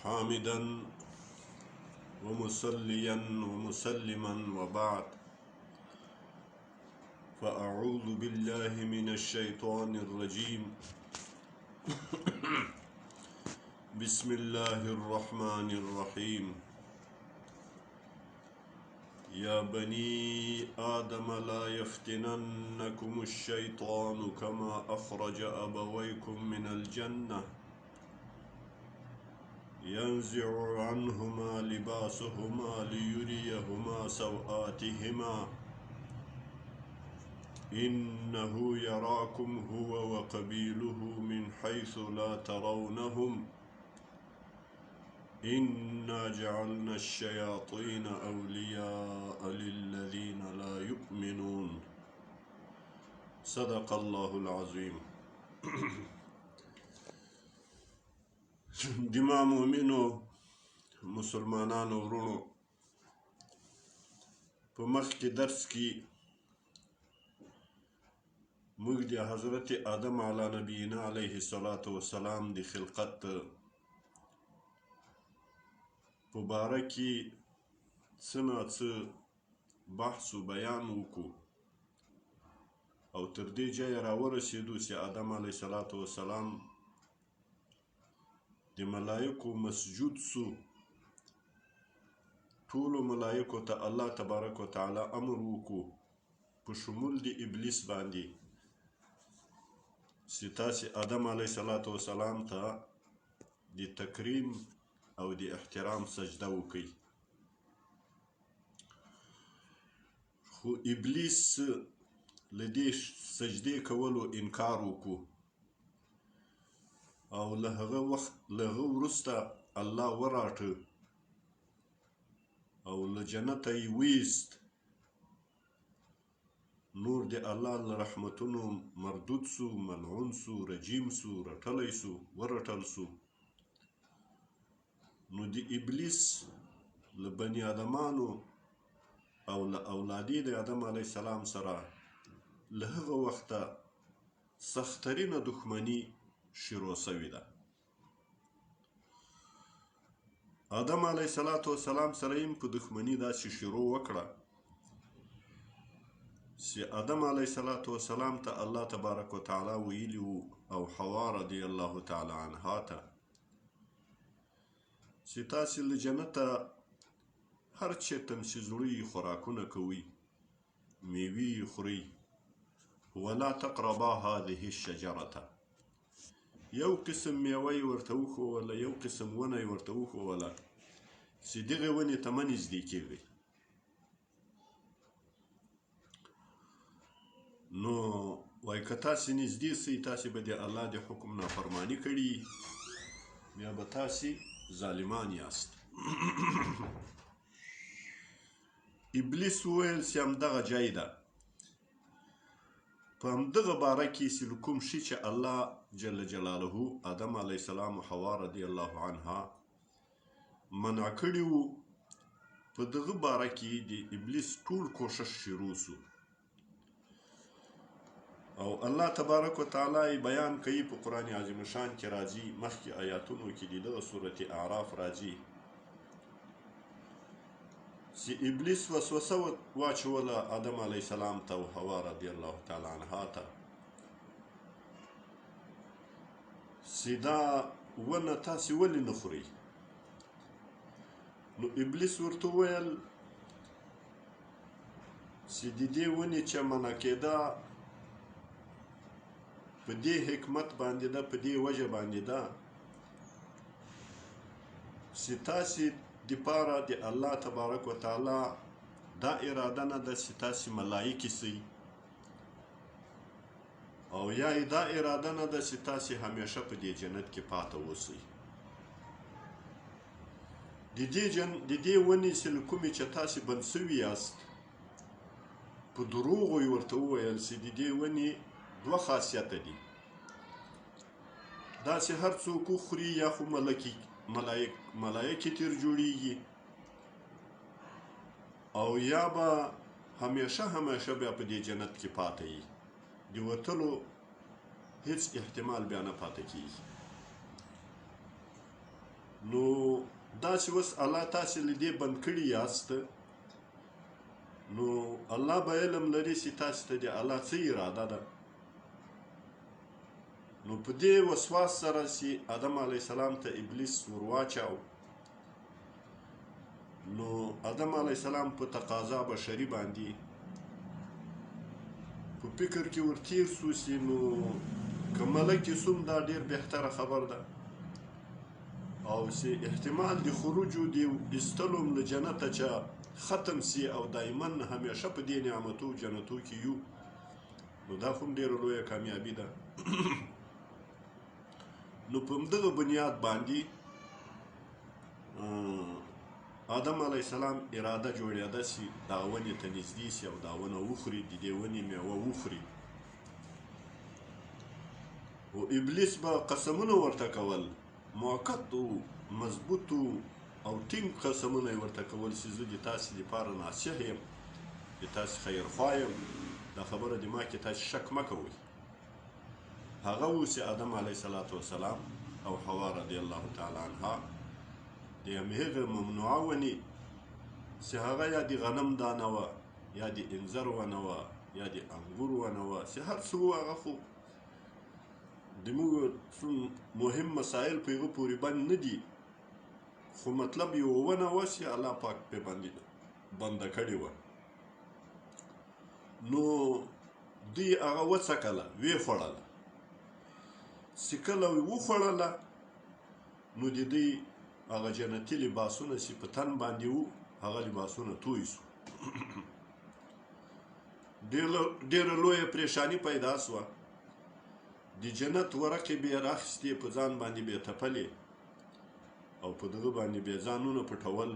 حامدا ومصليا ومسلما وبعد فأعوذ بالله من الشيطان الرجيم بسم الله الرحمن الرحيم يا بني آدم لا يفتننكم الشيطان كما أخرج أبويكم من الجنة ينزع عنهما لباسهما ليريهما سوآتهما إنه يراكم هو وقبيله من حيث لا ترونهم إنا جعلنا الشياطين أولياء للذين لا يؤمنون صدق الله العظيم. دما مؤمنو مسلمانانو ورونو په مخکې درس کې موږ د حضرت آدم علی نبینا علیه الصلاة والسلام د خلقت په باره کې څه نه څه بحث و بیان وکړو او تر دې ځایه راورسېدو چې آدم علیه الصلاة والسلام د ملائکو مسجود سو. ټولو ملائکو ته الله تبارک وتعالی امر وکړو په شمول د ابلیس باندې چې تاسې آدم علیه الصلاة والسلام ته د تکریم او د احترام سجده وکړئ. خو ابلیس له دې سجدې کولو انکار وکړو او له هغه وروسته الله وراټه او له جنته یې ویست. نور د الله له رحمتونو مردود سو، ملعون سو، رجیم سو، رټلی سو، ورټل سو. نو د ابلیس له بني آدمانو او له اولادې د آدم علیه السلام سره له هغه وخته سخترینه دښمني شروع سوې ده. آدم علیه السلام سره یې په دښمني داسې شروع وکړه چې آدم علیه السلام ته الله تبارک وتعالی ویلي وو او حوا رضی الله تعالی عنها ته چې تاسې له جنته هر چېرته چې زړه خوراکونه کوئ، میوې یې خورئ، ولا تقربا هذه الشجرة، یو قسم میوه یې ورته وښووله، یو قسم ونه یې ورته وښووله چې دغې ونې ته مه نږدې کېږئ. نو وایي که تاسې نږدې سئ تاسې به د الله د حکم نافرماني کړي، بیا به تاسې ظالمان یاست. ابلیس وویل چې همدغه ځای ده، په همدغه باره کې چې له کوم شي چې الله جل جلاله آدم علیه السلام او حوا رضی الله عنها منع کړي وو، په دغه باره کې د ابلیس ټول کوشش شروع سو او الله تبارک وتعالی بیان کوي په قرآن عظیم شان کې راځي. مخکې آیاتونو کې د دغه سورت اعراف راځي چې ابلیس وسوسه واچوله آدم علیه السلام ته او حوا رضی الله تعالی عنها ته چې دا ونه تاسې ولې نه خورئ؟ نو ابلیس ورته وویل چې د دې ونې چې منع کېده په دې حکمت باندې ده، په دې وجه باندې ده چې تاسې دپاره د الله تبارک وتعالی دا اراده نه ده چې تاسې ملایکې سئ، او یا یې دا اراده نه ده چې تاسې همیشه په دې جنت کې پاته اوسئ. د دې ونې چې له کومې چې تاسې بند سوي یاست، په دروغو یې ورته وویل چې د دې ونې دوه خاصیته دي، داسې هر څوک وخوري یا خو ملایکې تیر جوړیږي او یا به همیشه بیا په دې جنت کې پاته یي، د وتلو هیڅ احتمال بیا نه پاته کیږي. نو داسې اوس الله تاسې له دې بند کړي یاست، نو الله به علم لري چې تاسې ته د الله څه اراده ده. نو په دې وسواس سره چې آدم علیه السلام ته ابلیس ورواچاو، نو آدم علیه السلام په تقاضا بشري باندې په فکر کې ورتیر سو چې نو که ملک یې سوم دا ډېر بهتره خبر ده، او چې احتمال د خروجو د ایستلو له جنته چې ختم سي او دایما همیشه په دې نعمتو جنتو کې یو، نو دا خو هم ډېره لویه کامیابي ده. نو په همدغه بنیاد باندې آدم علیه السلام اراده جوړېده چې دغه ونې ته نږدې سي او دا ونه وخوري، د دې ونې میوه وخوري. او ابلیس به قسمونه ورته کول، موقت و مضبوط او ټینګ قسمونه یې ورته کول چې زه د تاسې دپاره ناصح یم، د تاسې خیرخوا یم، دا خبره د ما کې تاسې شک مه کوئ. هغه و چې آدم علیه السلام او حوا رضی الله تعالی عنها د همهغه ممنوعه ونې چې هغه یا د غنم دانه وه، یا د انځر ونه وه، یا د انګور ونه وه، چې هر څه و هغه خو زموږ مهم مسایل په هغه پورې بند نه دي، خو مطلب یوه ونه وه چې الله پاک پرې باندې بنده کړې وه. نو دوی هغه وڅکله، ویې خوړله. چې کله وخوړله نو د دوی هغه جنتي لباسونه چې په تن باندې وو، هغه لباسونه توی سو. ډېره لویه پریشاني پیدا سوه. د جنت ورقې به یې راخیستې، په ځان باندې به یې تپلې او په دغه باندې به یې ځانونه پټول.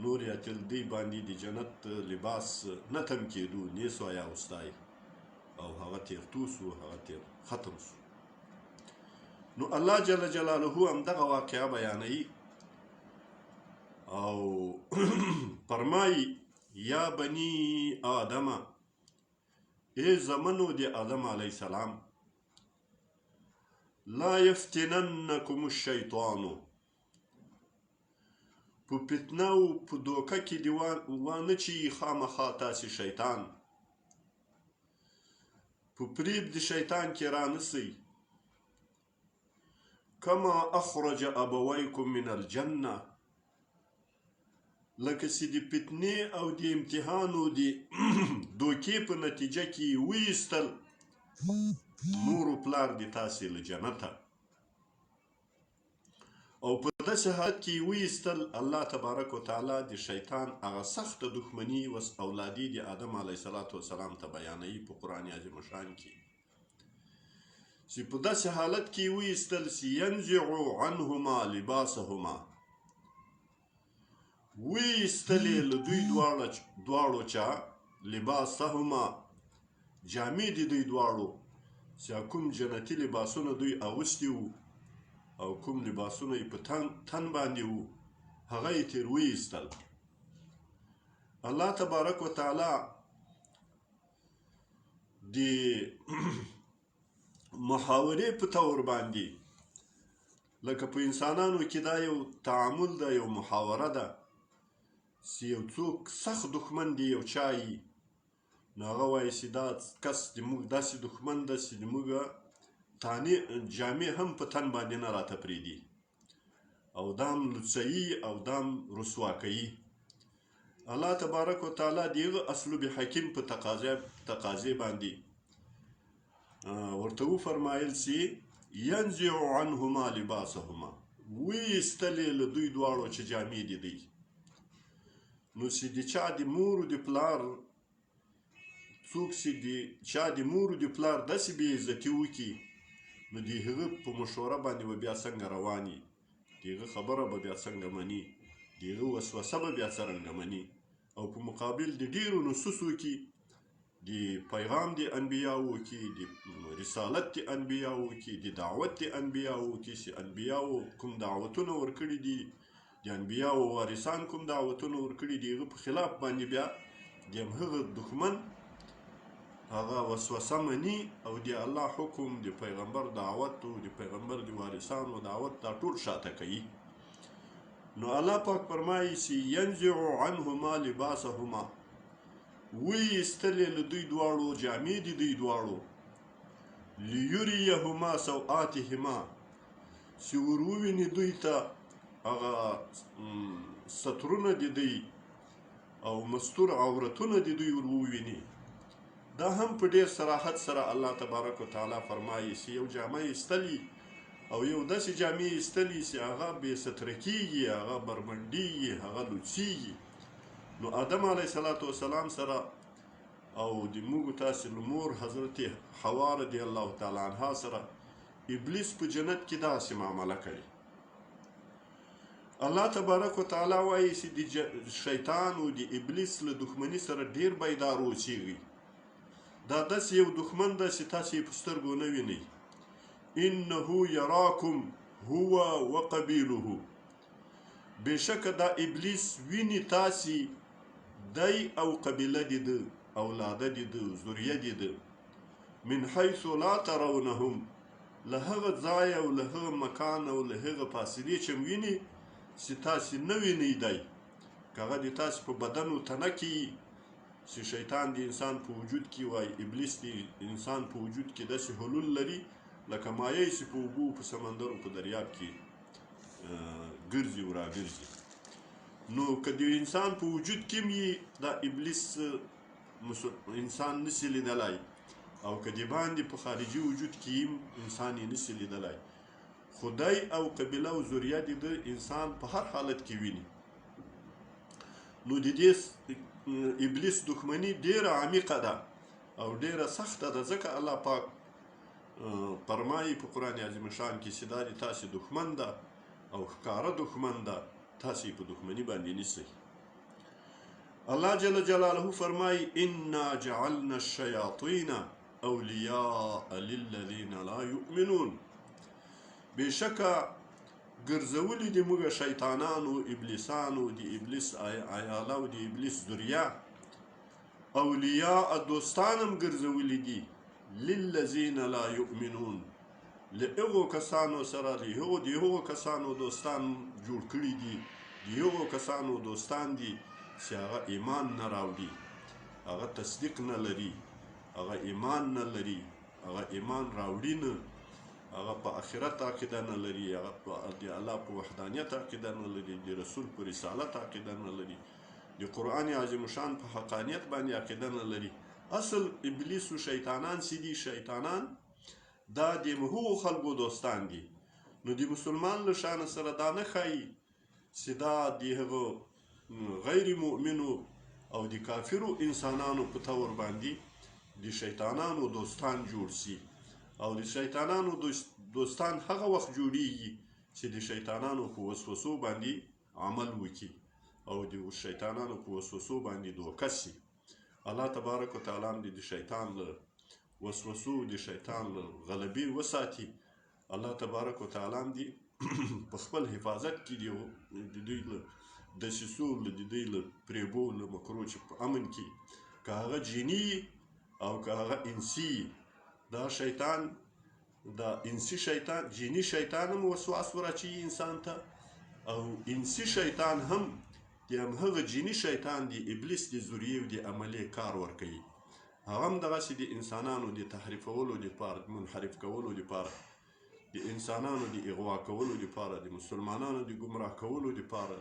نور یا تل دی باندې د جنت لباس نه تم کېدو، نه سو یا اوستای، او هغه تیرتو سو، هغه تیر ختم سو. نو الله جل جلاله همدغه واقعه بیانوي او فرمایي یا بني آدم، ای زمنو د آدم علیه السلام، لا یفتننکم الشیطان، په فتنه او په دوکه کې دې وانه چي خامخا تاسې شیطان، په فریب د شیطان کې رانسئ. کما اخرج ابویکم من الجنه، لکه چې د فتنې او د امتحانو د دوکې په نتیجه کې ویستل مور و پلار د تاسې له جنته، او په داسې حالت کې ویستل الله تبارک وتعالی د شیطان هغه سخته دښمني وس اولادي د آدم علیه السلام ته بیانوي په قرآن عظیم شان کې، چې په داسې حالت کې ویستل چې ینزع عنهما لباسهما، ویستلې له دوی دواړو چا لباسهما، جامې د دوی دواړو، چې کوم جنتي لباسونه دوی اغوستي وو او کوم لباسونه یې په تن باندې وو، هغه یې ترې ویستل. الله تبارک وتعالی د محاورې په طور باندې، لکه په انسانانو کې دا یو تعامل ده، یو محاوره ده، چې یو څوک سخت دښمن دی یو چا یي، نو هغه وایي چې دا کس زموږ داسې دښمن ده چې زموږ جامې هم په تن باندې نه راته پرېږدي، او دام لوڅوي او دام رسوا کوي. الله تبارک وتعالی د هغه اسلوب حکیم په تقاضې باندې ورته وفرمایل چې ینزع عنهما لباسهما، ویستلې له دوی دواړو چې جامې دي دوی. نو چې د چا د مور د پلار څوک چې د چا د مور د پلار داسې بې عزتي وکړي، نو د هغه په مشوره باندې به بیا څنګه رواني، د هغه خبره به بیا څنګه مني، د هغه وسوسه به بیا څرنګه مني. او په مقابل د ډېرو نصوصو کې د پیغام د انبیاوو کې، د رسالت د انبیاوو کې، د دعوت د انبیاوو کې، چې انبیاوو کوم دعوتونه ورکړي دي، د انبیاوو وارثان کوم دعوتونه ورکړي دي، هغه په خلاف باندې بیا د همهغه دښمن هغه وسوسه مني، او د الله حکم، د پیغمبر دعوت او د پیغمبر د وارثانو دعوت دا ټول شاته کوي. نو الله پاک فرمایي چې ینزع عنهما لباسهما ویستلې له دوی دواړو جامې د دوی دواړو لیریهما سوآتهما چې وروویني دوی ته هغه سترونه د دوی او مستور عورتونه د دوی وروویني. دا هم په ډېر صراحت سره الله تبارک وتعالی فرمایي چې یو جامه ایستلي او یو داسې جامې ایستلي چې هغه بې ستره کېږي، هغه بربنډېږي، هغه لوڅېږي. نو آدم علیه صلات وسلام سره او د موږ تاسې لمور حضرت حوا رضی الله تعالی عنها سره ابلیس په جنت کې داسې معامله کړې. الله تبارک وتعالی وایي چې د شیطان او د ابلیس له دښمني سره ډېر بیدار اوسېږئ. دا داسې یو دښمن ده چې تاسې یې په سترګو نه وینئ. انه یراکم هو وقبیله، بېشکه دا ابلیس ویني تاسې دی او قبیله د ده، اولاده د ده، ذریه د ده، من حیث لا ترونهم، له هغه ځای او له هغه مکان او له هغه فاصلې چې ویني چې تاسې نه وینئ دی. که هغه د تاسې په بدن و تنه کې چې شیطان د انسان په وجود کې وایي ابلیس د انسان په وجود کې داسې حلول لري لکه مایع چې په اوبو په سمندر او په دریاب کې ګرځي او راګرځي. نو که د انسان په وجود کې هم دا ابلیس انسان نشي لیدلی او که د باندې په خارجي وجود کې هم انسان یې نشي لیدلی، خدای او قبیله او ذریه د ده انسان په هر حالت کې ویني. نو د دې ابلیس دښمني ډېره عمیقه ده او ډېره سخته ده، ځکه الله پاک فرمایي په قرآن عظیم شان کې چې دا د تاسې دښمن ده او ښکاره دښمن ده، تاسې په دښمني باندې نیسئ. الله جل جلاله فرمایي انا جعلنا الشیاطین اولیاء للذین لا یؤمنون، بېشکه ګرځولي دي موږ شیطانانو، ابلیسانو، د ابلیس عیاله او د ابلیس ذریه اولیاء دوستان هم ګرځولي دي للذین لا یؤمنون، له هغو کسانو سره د هغو کسانو دوستان جوړ کړي دي، د هغو کسانو دوستان دي چې هغه ایمان نه راوړي، هغه تصدیق نه لري، هغه ایمان نه لري، هغه ایمان راوړي نه، هغه په آخرت عقیده نه لري، هغه د الله په وحدانیت عقیده نه لري، د رسول په رسالت عقیده نه لري، د قرآن عظیم شان په حقانیت باندې عقیده نه لري. اصل ابلیس و شیطانان چې دي، شیطانان دا د هغو خلکو دوستان دي. نو د مسلمان له شانه سره دا نه ښایي چې دا د هغو غیر مؤمنو او د کافرو انسانانو په طور باندې د شیطانانو دوستان جوړ سي. او د شیطانانو دوستان هغه وخت جوړیږي چې د شیطانانو په وسوسو باندې عمل وکړي او د شیطانانو په وسوسو باندې دوکه سي. الله تبارک وتعالی د شیطان له وسوسو، د شیطان له غلبې وساتي. الله تبارک وتعالی دې په خپل حفاظت کې د دوی له دسیسو، د دوی له پریبو، له مکرو چې په امن کې، که هغه جیني او که هغه انسي. دا شیطان، دا انسي شیطان، جیني شیطان هم وسواس ورچوي انسان ته، او انسي شیطان هم د همهغه جیني شیطان د ابلیس د ذریې او د عملې کار ورکوي. هغه هم دغسې د انسانانو د تحریفولو دپاره، منحرف کولو دپاره، د انسانانو د اغوا کولو دپاره، د مسلمانانو د ګمراه کولو دپاره،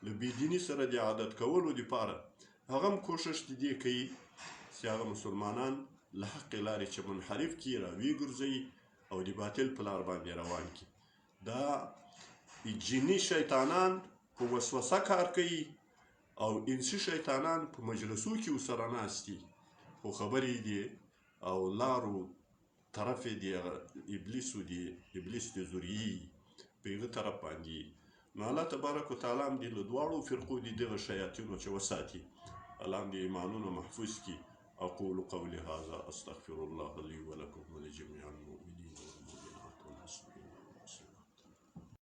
له بېدیني سره د عادت کولو دپاره هغه هم کوشش د دې کوي چې هغه مسلمانان له حقې لارې چې منحرف کړي، راویې ګرځوي او د باطل په لار باندې روان کړي. دا جیني شیطانان په وسوسه کار کوي او انسي شیطانان په مجلسو کې ورسره ناست دي، خو خبرې دي او لارو طرف یې د ابلیس د ذریې په هغه طرف باندې. نو الله تبارک وتعالی هم دې له دواړو فرقو د دغه شیاطینو چې وساتي، الله هم دې ایمانونه محفوظ کړي. أقول قولي هذا أستغفر الله لي ولكم ولجميع المؤمنين.